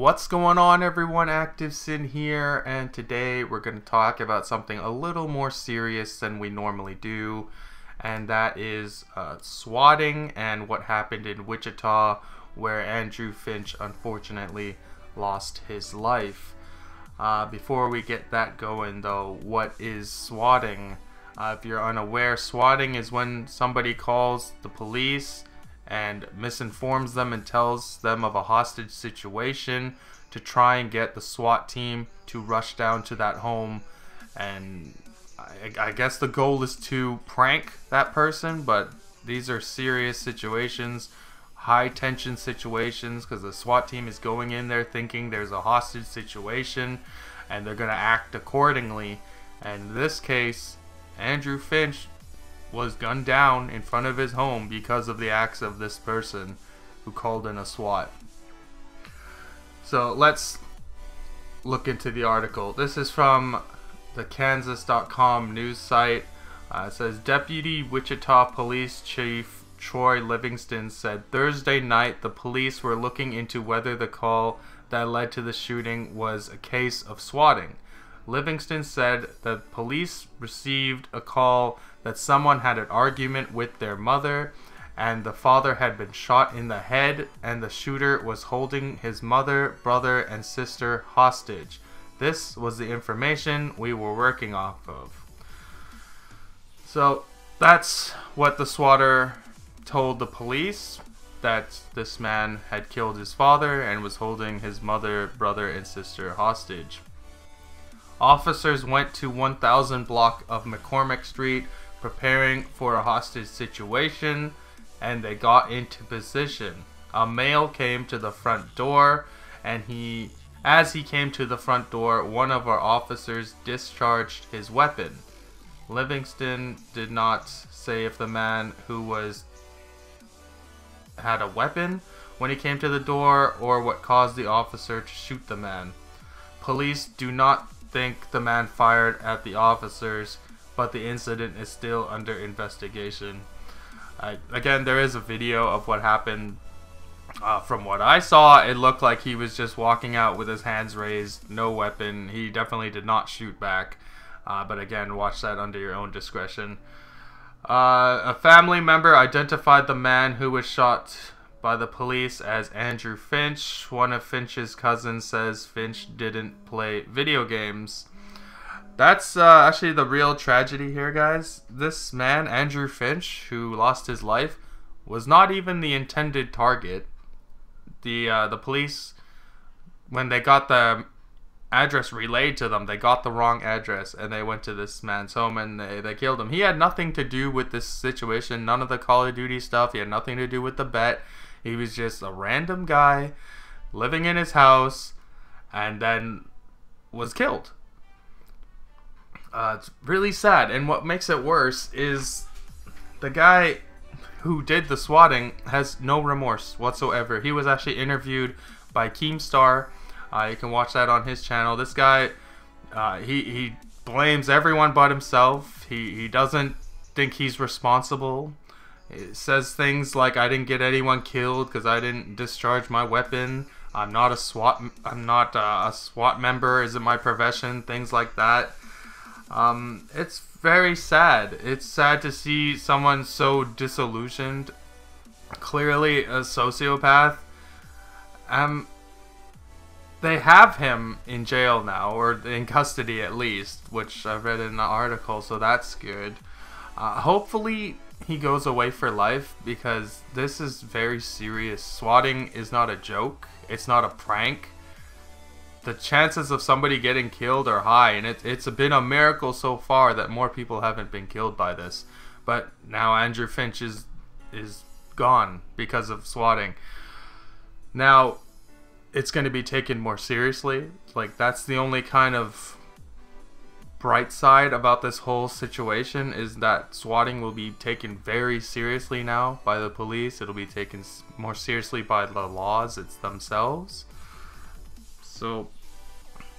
What's going on, everyone? ActiveSyn here, and today we're going to talk about something a little more serious than we normally do, and that is swatting and what happened in Wichita, where Andrew Finch unfortunately lost his life. Before we get that going though, what is swatting? If you're unaware, swatting is when somebody calls the police and misinforms them and tells them of a hostage situation to try and get the SWAT team to rush down to that home. And I guess the goal is to prank that person, but these are serious situations, high tension situations, because the SWAT team is going in there thinking there's a hostage situation and they're going to act accordingly. And in this case, Andrew Finch was gunned down in front of his home because of the acts of this person who called in a SWAT. So let's look into the article. This is from the Kansas.com news site. It says Deputy Wichita Police Chief Troy Livingston said Thursday night the police were looking into whether the call that led to the shooting was a case of swatting. Livingston said that police received a call that someone had an argument with their mother and the father had been shot in the head and the shooter was holding his mother, brother, and sister hostage. This was the information we were working off of. So that's what the swatter told the police, that this man had killed his father and was holding his mother, brother, and sister hostage. Officers went to 1000 block of McCormick Street preparing for a hostage situation, and they got into position. A male came to the front door, and as he came to the front door, one of our officers discharged his weapon. Livingston did not say if the man who had a weapon when he came to the door or what caused the officer to shoot the man. Police do not think the man fired at the officers, but the incident is still under investigation. Again, there is a video of what happened. From what I saw, it looked like he was just walking out with his hands raised, no weapon. He definitely did not shoot back, but again, watch that under your own discretion. A family member identified the man who was shot by the police as Andrew Finch. One of Finch's cousins says Finch didn't play video games. That's actually the real tragedy here, guys. This man, Andrew Finch, who lost his life, was not even the intended target. The police, when they got the address relayed to them, they got the wrong address and they went to this man's home and they killed him. He had nothing to do with this situation, none of the Call of Duty stuff. He had nothing to do with the bet. He was just a random guy living in his house and then was killed. It's really sad, and what makes it worse is the guy who did the swatting has no remorse whatsoever. He was actually interviewed by Keemstar. You can watch that on his channel. This guy, he blames everyone but himself. He doesn't think he's responsible. It says things like, "I didn't get anyone killed because I didn't discharge my weapon. I'm not a SWAT member. Isn't my profession?" Things like that. It's very sad. It's sad to see someone so disillusioned, clearly a sociopath. They have him in jail now, or in custody at least, which I've read in the article, so that's good. Hopefully he goes away for life, because this is very serious. Swatting is not a joke. It's not a prank. The chances of somebody getting killed are high, and it's been a miracle so far that more people haven't been killed by this. But now Andrew Finch is gone because of swatting. Now it's going to be taken more seriously. Like, that's the only kind of bright side about this whole situation, is that swatting will be taken very seriously now by the police. It'll be taken more seriously by the laws themselves. So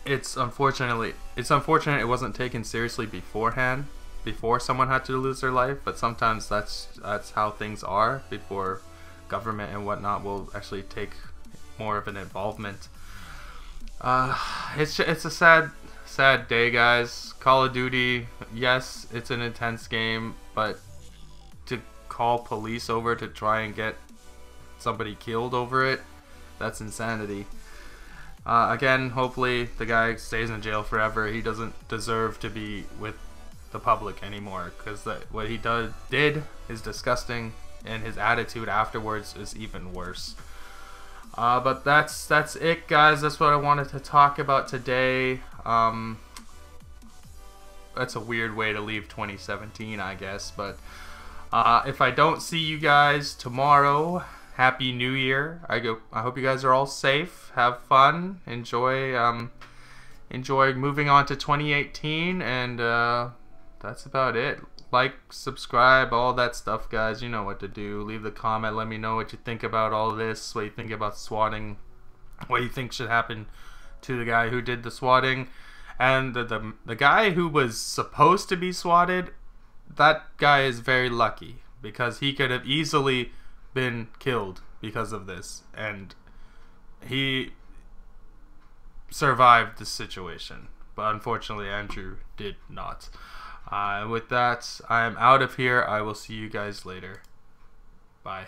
it's unfortunate it wasn't taken seriously beforehand, before someone had to lose their life, but sometimes that's how things are before government and whatnot will actually take more of an involvement. It's a sad day, guys. Call of Duty, yes, it's an intense game, but to call police over to try and get somebody killed over it, that's insanity. Again, hopefully the guy stays in jail forever. He doesn't deserve to be with the public anymore, because what he did is disgusting, and his attitude afterwards is even worse. But that's it, guys. That's what I wanted to talk about today. That's a weird way to leave 2017, I guess. But if I don't see you guys tomorrow, Happy New Year. I hope you guys are all safe. Have fun. Enjoy moving on to 2018, and that's about it. Like, subscribe, all that stuff, guys. You know what to do. Leave the comment. Let me know what you think about all this. What you think about swatting. What you think should happen to the guy who did the swatting. And the guy who was supposed to be swatted, that guy is very lucky, because he could have easily been killed because of this. And he survived the situation. But unfortunately, Andrew did not. With that, I am out of here. I will see you guys later. Bye.